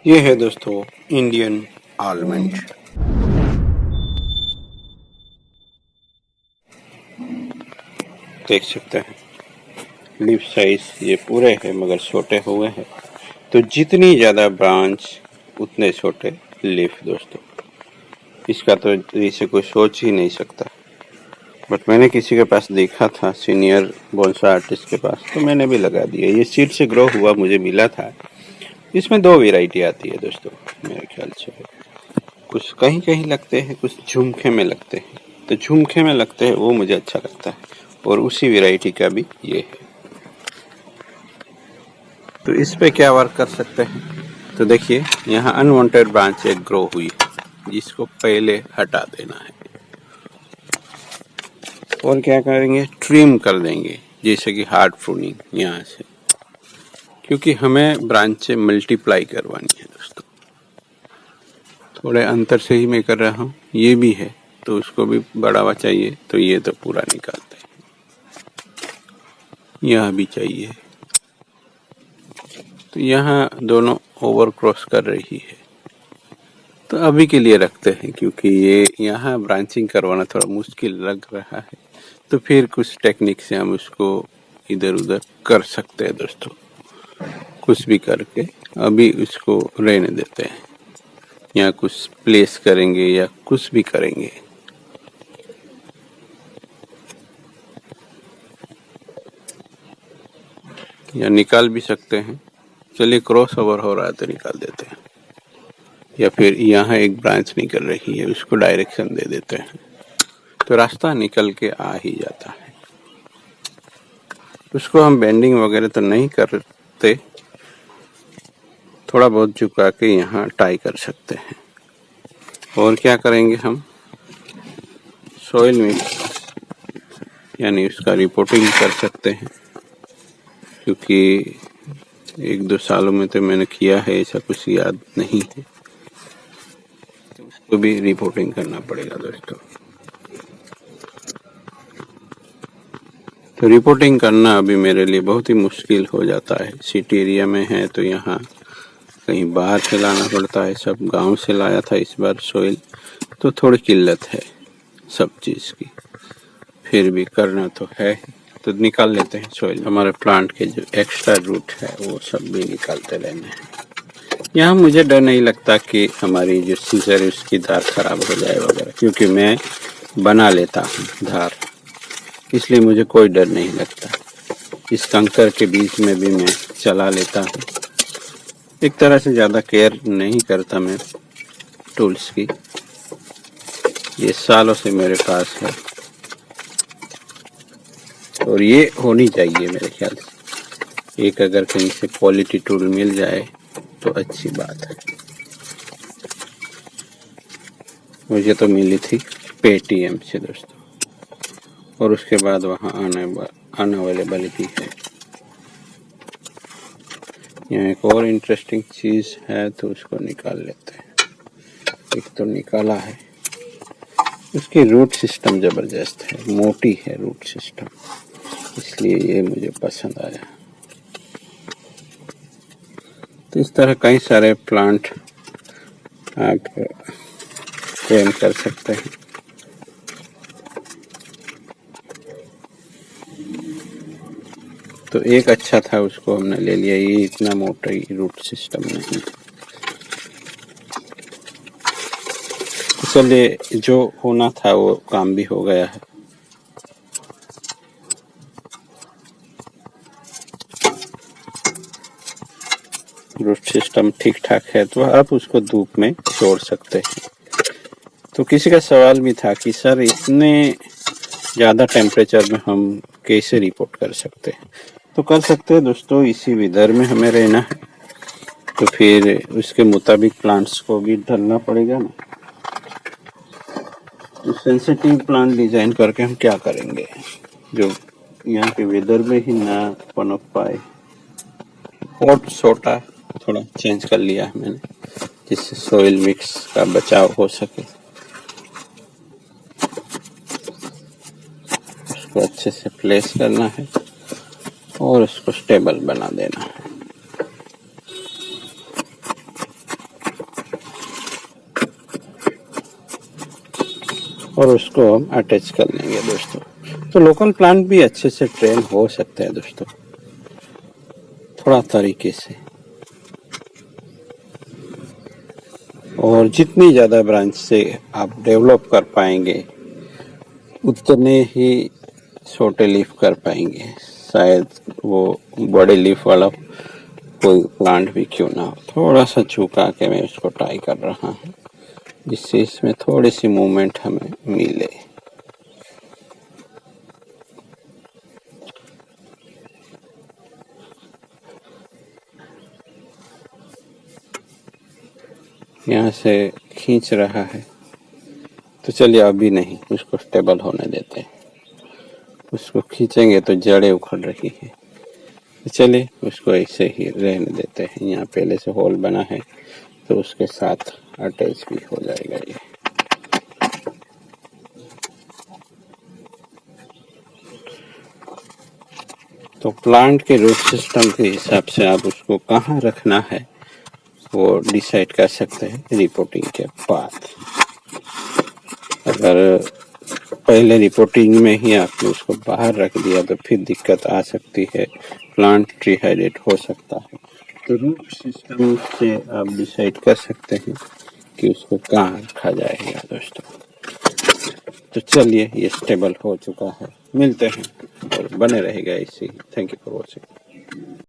ये है दोस्तों इंडियन आलमंड। देख सकते हैं लीफ साइज ये पूरे है मगर छोटे हुए हैं, तो जितनी ज़्यादा ब्रांच उतने छोटे लीफ दोस्तों। इसका तो इसे कोई सोच ही नहीं सकता। बट मैंने किसी के पास देखा था, सीनियर बोनसाई आर्टिस्ट के पास, तो मैंने भी लगा दिया। ये सीड से ग्रो हुआ मुझे मिला था। इसमें दो वैरायटी आती है दोस्तों मेरे ख्याल से। कुछ कहीं कहीं लगते हैं, कुछ झुमके में लगते हैं। तो झुमके में लगते हैं वो मुझे अच्छा लगता है, और उसी वैरायटी का भी ये है। तो इस पे क्या वर्क कर सकते हैं, तो देखिए यहाँ अनवांटेड ब्रांच एक ग्रो हुई है, जिसको पहले हटा देना है। और क्या करेंगे, ट्रिम कर देंगे, जैसे कि हार्ड प्रूनिंग यहाँ से, क्योंकि हमें ब्रांच से मल्टीप्लाई करवानी है दोस्तों। थोड़े अंतर से ही मैं कर रहा हूँ, ये भी है तो उसको भी बढ़ावा चाहिए, तो ये तो पूरा निकालते हैं। यहाँ भी चाहिए, तो यहाँ दोनों ओवर क्रॉस कर रही है, तो अभी के लिए रखते हैं, क्योंकि ये यहाँ ब्रांचिंग करवाना थोड़ा मुश्किल लग रहा है। तो फिर कुछ टेक्निक से हम उसको इधर उधर कर सकते हैं दोस्तों, कुछ भी करके अभी उसको रहने देते हैं। यहाँ कुछ प्लेस करेंगे या कुछ भी करेंगे। या निकाल भी सकते हैं, चलिए क्रॉस ओवर हो रहा है तो निकाल देते हैं। या फिर यहाँ एक ब्रांच निकल रही है, उसको डायरेक्शन दे देते हैं, तो रास्ता निकल के आ ही जाता है। उसको हम बेंडिंग वगैरह तो नहीं करते, थोड़ा बहुत झुका के यहाँ टाई कर सकते हैं। और क्या करेंगे, हम सॉइल मिक्स यानी उसका रिपोर्टिंग कर सकते हैं, क्योंकि एक दो सालों में तो मैंने किया है, ऐसा कुछ याद नहीं है, तो उसको भी रिपोर्टिंग करना पड़ेगा दोस्तों। तो रिपोर्टिंग करना अभी मेरे लिए बहुत ही मुश्किल हो जाता है। सिटी एरिया में है तो यहाँ कहीं बाहर से लाना पड़ता है, सब गांव से लाया था इस बार सॉइल, तो थोड़ी किल्लत है सब चीज़ की। फिर भी करना तो है, तो निकाल लेते हैं सॉइल। हमारे प्लांट के जो एक्स्ट्रा रूट है वो सब भी निकालते रहने हैं। यहाँ मुझे डर नहीं लगता कि हमारी जो सीजर है उसकी धार खराब हो जाए वगैरह, क्योंकि मैं बना लेता हूँ धार, इसलिए मुझे कोई डर नहीं लगता। इस कंकर के बीच में भी मैं चला लेता हूँ। एक तरह से ज़्यादा केयर नहीं करता मैं टूल्स की, ये सालों से मेरे पास है, और ये होनी चाहिए मेरे ख्याल से। एक अगर कहीं से क्वालिटी टूल मिल जाए तो अच्छी बात है। मुझे तो मिली थी पेटीएम से दोस्तों, और उसके बाद वहाँ अनअवेलेबल भी है। यहाँ एक और इंटरेस्टिंग चीज़ है, तो उसको निकाल लेते हैं। एक तो निकाला है, उसकी रूट सिस्टम ज़बरदस्त है, मोटी है रूट सिस्टम, इसलिए ये मुझे पसंद आया। तो इस तरह कई सारे प्लांट आप ट्रेन कर सकते हैं। तो एक अच्छा था, उसको हमने ले लिया। ये इतना मोटा रूट सिस्टम नहीं। चलिए, जो होना था वो काम भी हो गया है। रूट सिस्टम ठीक ठाक है, तो आप उसको धूप में छोड़ सकते हैं। तो किसी का सवाल भी था कि सर इतने ज़्यादा टेम्परेचर में हम कैसे रिपोर्ट कर सकते हैं। तो कर सकते हैं दोस्तों, इसी वेदर में हमें रहना है, तो फिर उसके मुताबिक प्लांट्स को भी ढलना पड़ेगा ना। तो सेंसिटिव प्लांट डिजाइन करके हम क्या करेंगे, जो यहाँ के वेदर में ही ना पनप पाए। पॉट छोटा थोड़ा चेंज कर लिया है मैंने, जिससे सॉइल मिक्स का बचाव हो सके। उसको अच्छे से प्लेस करना है और उसको स्टेबल बना देना है। और उसको हम अटैच कर लेंगे दोस्तों। तो लोकल प्लांट भी अच्छे से ट्रेन हो सकते हैं दोस्तों, थोड़ा तरीके से। और जितनी ज़्यादा ब्रांच से आप डेवलप कर पाएंगे उतने ही छोटे लीफ कर पाएंगे। शायद वो बड़े लीफ वाला कोई प्लांट भी क्यों ना हो। थोड़ा सा झुका के मैं उसको ट्राई कर रहा हूँ जिससे इसमें थोड़ी सी मूवमेंट हमें मिले। यहाँ से खींच रहा है तो चलिए अभी नहीं, उसको स्टेबल होने देते हैं। उसको खींचेंगे तो जड़ें उखड़ रही है, तो चलिए उसको ऐसे ही रहने देते हैं। यहाँ पहले से होल बना है तो उसके साथ अटैच भी हो जाएगा ये। तो प्लांट के रूट सिस्टम के हिसाब से आप उसको कहाँ रखना है वो डिसाइड कर सकते हैं रिपोर्टिंग के बाद। अगर पहले रिपोर्टिंग में ही आपने उसको बाहर रख दिया तो फिर दिक्कत आ सकती है, प्लांट डिहाइड्रेट हो सकता है। तो रूट सिस्टम से आप डिसाइड कर सकते हैं कि उसको कहाँ रखा जाएगा दोस्तों। तो चलिए ये स्टेबल हो चुका है, मिलते हैं और बने रहेगा इसी। Thank you for watching.